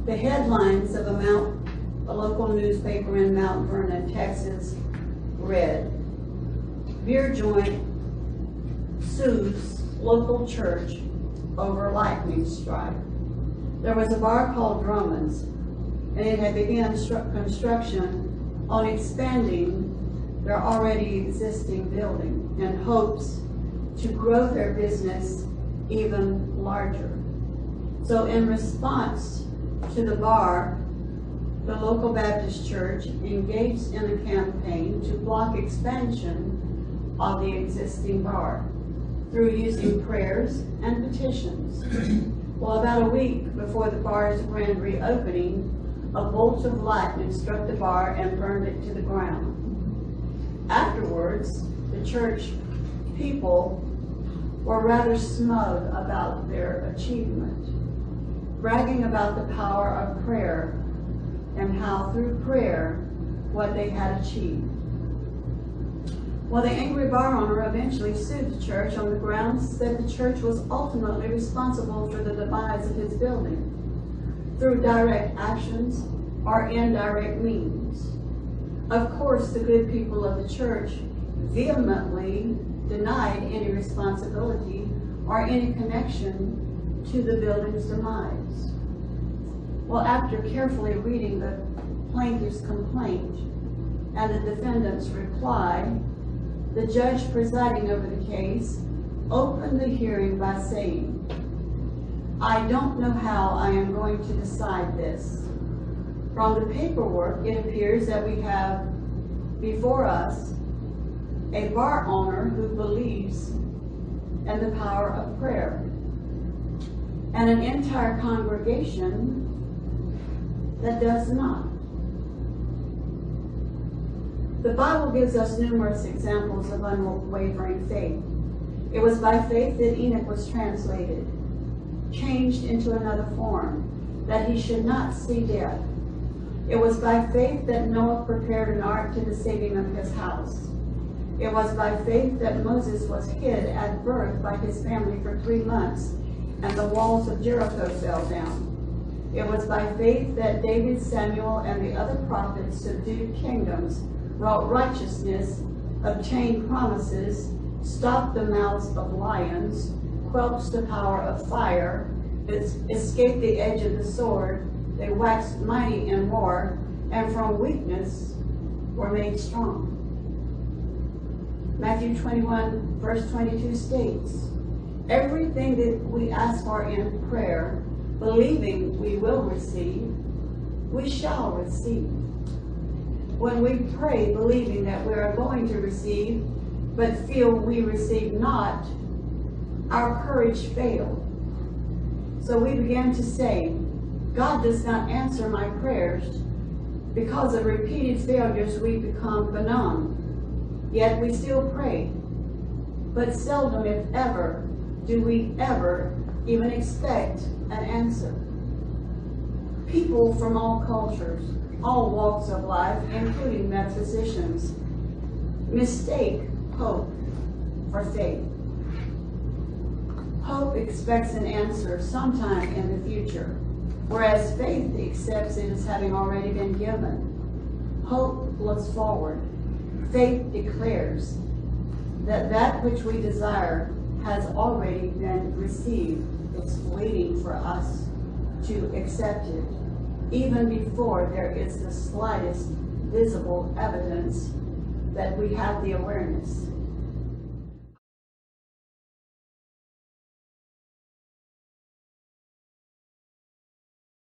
The headlines of a local newspaper in Mount Vernon, Texas, read, "Beer joint sues local church over lightning strike." There was a bar called Drummond's, and it had begun construction on expanding their already existing building in hopes to grow their business even larger. So in response to the bar, the local Baptist church engaged in a campaign to block expansion of the existing bar through using prayers and petitions. Well, about a week before the bar's grand reopening, a bolt of lightning struck the bar and burned it to the ground. Afterwards, the church people were rather smug about their achievement, bragging about the power of prayer and how through prayer what they had achieved. Well, the angry bar owner eventually sued the church on the grounds that the church was ultimately responsible for the demise of his building through direct actions or indirect means. Of course, the good people of the church vehemently denied any responsibility or any connection to the building's demise. Well, after carefully reading the plaintiff's complaint and the defendant's reply, the judge presiding over the case opened the hearing by saying, "I don't know how I am going to decide this. From the paperwork, it appears that we have before us a bar owner who believes in the power of prayer, and an entire congregation that does not." The Bible gives us numerous examples of unwavering faith. It was by faith that Enoch was translated, changed into another form, that he should not see death. It was by faith that Noah prepared an ark to the saving of his house. It was by faith that Moses was hid at birth by his family for 3 months, and the walls of Jericho fell down. It was by faith that David, Samuel, and the other prophets subdued kingdoms, wrought righteousness, obtained promises, stopped the mouths of lions, quenched the power of fire, escaped the edge of the sword. They waxed mighty in war, and from weakness were made strong. Matthew 21, verse 22 states, "Everything that we ask for in prayer, believing we will receive, we shall receive." When we pray believing that we are going to receive, but feel we receive not, our courage fails. So we begin to say, "God does not answer my prayers." Because of repeated failures, we become benumbed. Yet we still pray. But seldom, if ever, do we ever even expect an answer. People from all cultures, all walks of life, including metaphysicians, mistake hope for faith. Hope expects an answer sometime in the future, whereas faith accepts it as having already been given. Hope looks forward. Faith declares that that which we desire has already been received. It's waiting for us to accept it, even before there is the slightest visible evidence that we have the awareness